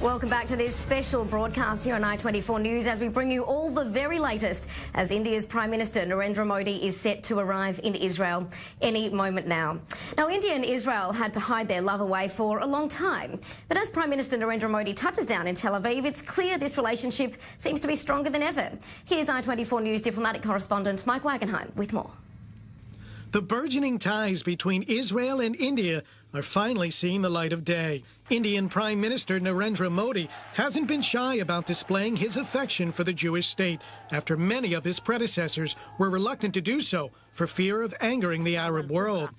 Welcome back to this special broadcast here on I24 News as we bring you all the very latest as India's Prime Minister Narendra Modi is set to arrive in Israel any moment now. Now, India and Israel had to hide their love away for a long time. But as Prime Minister Narendra Modi touches down in Tel Aviv, it's clear this relationship seems to be stronger than ever. Here's I24 News diplomatic correspondent Mike Wagenheim with more. The burgeoning ties between Israel and India are finally seeing the light of day. Indian Prime Minister Narendra Modi hasn't been shy about displaying his affection for the Jewish state after many of his predecessors were reluctant to do so for fear of angering the Arab world.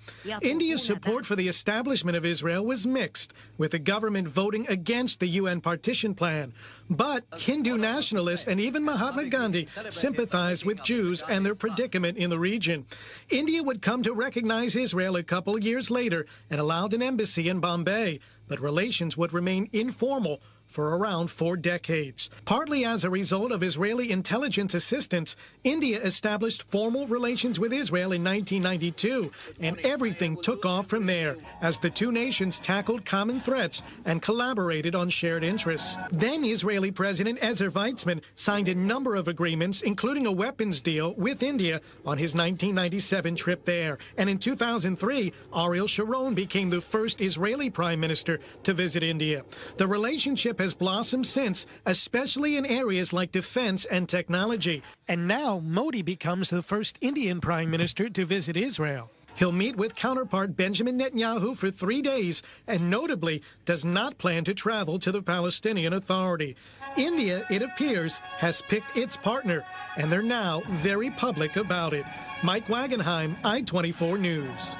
India's support for the establishment of Israel was mixed, with the government voting against the UN partition plan. But Hindu nationalists and even Mahatma Gandhi sympathized with Jews and their predicament in the region. India would come to recognize Israel a couple years later and allowed an embassy in Bombay, but relations would remain informal for around 4 decades. Partly as a result of Israeli intelligence assistance, India established formal relations with Israel in 1992, and everything took off from there as the two nations tackled common threats and collaborated on shared interests. Then Israeli President Ezer Weizmann signed a number of agreements, including a weapons deal with India on his 1997 trip there. And in 2003, Ariel Sharon became the first Israeli prime minister to visit India. The relationship has blossomed since, especially in areas like defense and technology. And now Modi becomes the first Indian prime minister to visit Israel. He'll meet with counterpart Benjamin Netanyahu for 3 days and notably does not plan to travel to the Palestinian Authority. India, it appears, has picked its partner, and they're now very public about it. Mike Wagenheim, I24 News.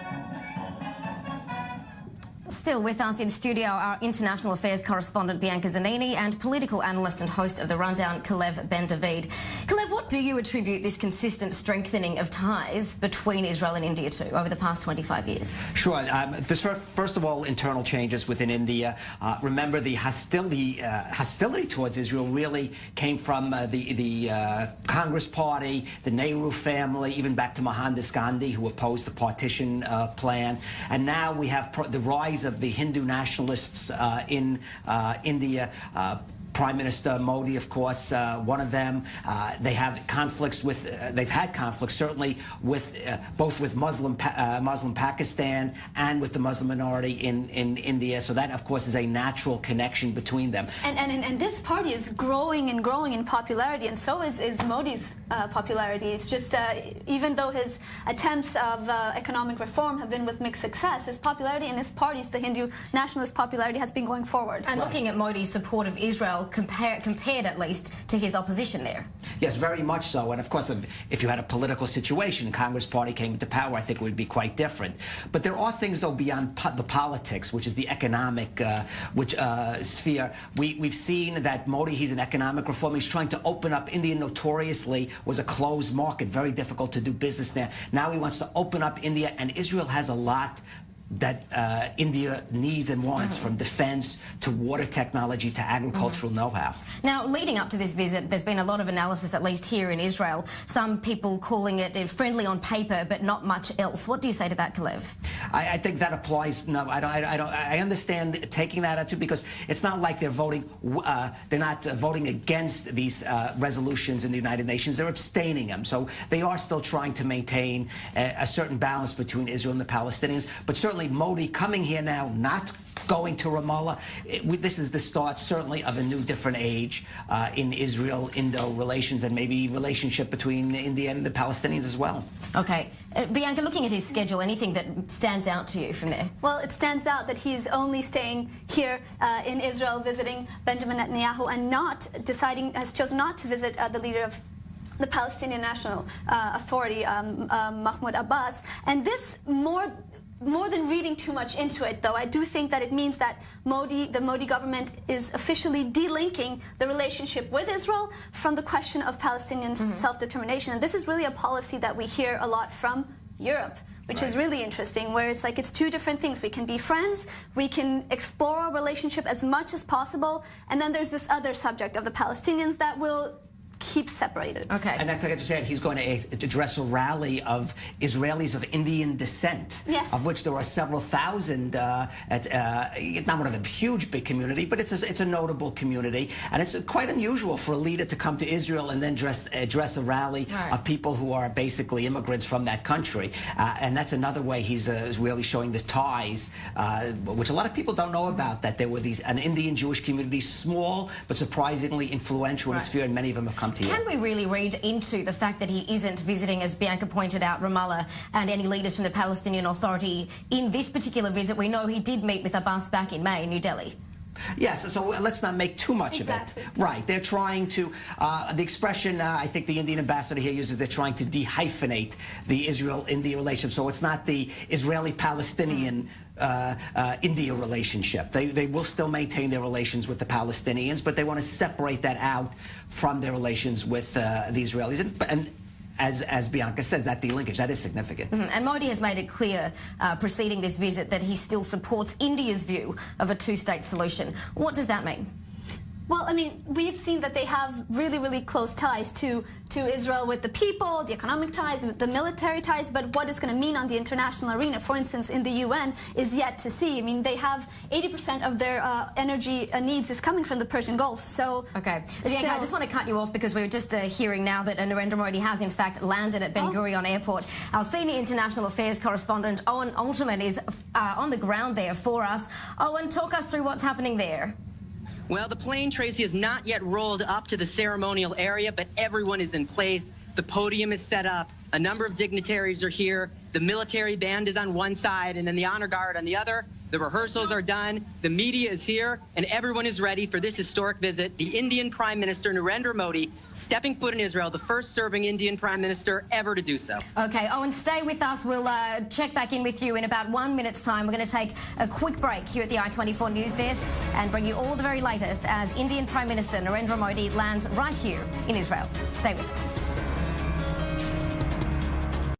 Still with us in studio, our international affairs correspondent Bianca Zanini and political analyst and host of The Rundown, Kalev Ben-David. Kalev, what do you attribute this consistent strengthening of ties between Israel and India to over the past 25 years? Sure. First of all, internal changes within India. Remember, the hostility towards Israel really came from the Congress Party, the Nehru family, even back to Mohandas Gandhi, who opposed the partition plan. And now we have the rise of the Hindu nationalists in India. Prime Minister Modi, of course, one of them. They have conflicts with. They've had conflicts certainly with both with Muslim Pakistan and with the Muslim minority in India. So that, of course, is a natural connection between them. And this party is growing and growing in popularity, and so is Modi's popularity. It's just even though his attempts of economic reform have been with mixed success, his popularity and his party's, the Hindu nationalist popularity, has been going forward. And looking at Modi's support of Israel compared at least to his opposition there. Yes, very much so. And of course, if you had a political situation, Congress Party came into power, I think it would be quite different. But there are things, though, beyond the politics, which is the economic sphere. We've seen that Modi, he's an economic reformer. He's trying to open up. India notoriously was a closed market, very difficult to do business there. Now he wants to open up India, and Israel has a lot that India needs and wants, from defense to water technology to agricultural know-how. Now, leading up to this visit, there's been a lot of analysis, at least here in Israel, some people calling it friendly on paper, but not much else. What do you say to that, Kalev? I think that applies. No, I don't. I understand taking that attitude, because it's not like they're voting. They're not voting against these resolutions in the United Nations. They're abstaining them. So they are still trying to maintain a certain balance between Israel and the Palestinians. But certainly Modi coming here now, not going to Ramallah, this is the start, certainly, of a new, different age in Israel-Indo relations, and maybe relationship between India and the Palestinians as well. Okay. Bianca, looking at his schedule, anything that stands out to you from there? Well, it stands out that he's only staying here in Israel, visiting Benjamin Netanyahu, and has chosen not to visit the leader of the Palestinian National Authority, Mahmoud Abbas. And this, more than reading too much into it, though, I do think that it means that the Modi government is officially delinking the relationship with Israel from the question of Palestinian self-determination. And this is really a policy that we hear a lot from Europe, which is really interesting, where it's like it's two different things. We can be friends, we can explore our relationship as much as possible, and then there's this other subject of the Palestinians that will keep separated. Okay. And like I just said, he's going to address a rally of Israelis of Indian descent, yes, of which there are several thousand. It's not one of the huge big community, but it's a notable community, and it's quite unusual for a leader to come to Israel and then address a rally of people who are basically immigrants from that country, and that's another way he's really showing the ties, which a lot of people don't know about. That there were an Indian Jewish community, small but surprisingly influential in the sphere, and many of them have come to Can we really read into the fact that he isn't visiting, as Bianca pointed out, Ramallah and any leaders from the Palestinian Authority in this particular visit? We know he did meet with Abbas back in May in New Delhi. Yes, so let's not make too much of it. Right, they're trying to, the expression I think the Indian ambassador here uses, they're trying to dehyphenate the Israel-India relationship, so it's not the Israeli-Palestinian India relationship. They will still maintain their relations with the Palestinians, but they want to separate that out from their relations with the Israelis. And as Bianca said, that delinkage, that is significant. And Modi has made it clear preceding this visit that he still supports India's view of a two-state solution. What does that mean? Well, I mean, we've seen that they have really, really close ties to Israel with the people, the economic ties, the military ties, but what it's going to mean on the international arena, for instance, in the UN, is yet to see. I mean, they have 80% of their energy needs is coming from the Persian Gulf, so... Okay. Bianca, I just want to cut you off because we're just hearing now that Narendra Modi has, in fact, landed at Ben Gurion Airport. Our senior international affairs correspondent, Owen Alterman, is on the ground there for us. Owen, talk us through what's happening there. Well, the plane, Tracy, has not yet rolled up to the ceremonial area, but everyone is in place. The podium is set up. A number of dignitaries are here. The military band is on one side, and then the honor guard on the other. The rehearsals are done. The media is here, and everyone is ready for this historic visit. The Indian Prime Minister, Narendra Modi, stepping foot in Israel, the first serving Indian Prime Minister ever to do so. Okay, Owen, stay with us. We'll check back in with you in about 1 minute's time. We're going to take a quick break here at the I-24 News Desk and bring you all the very latest as Indian Prime Minister Narendra Modi lands right here in Israel. Stay with us.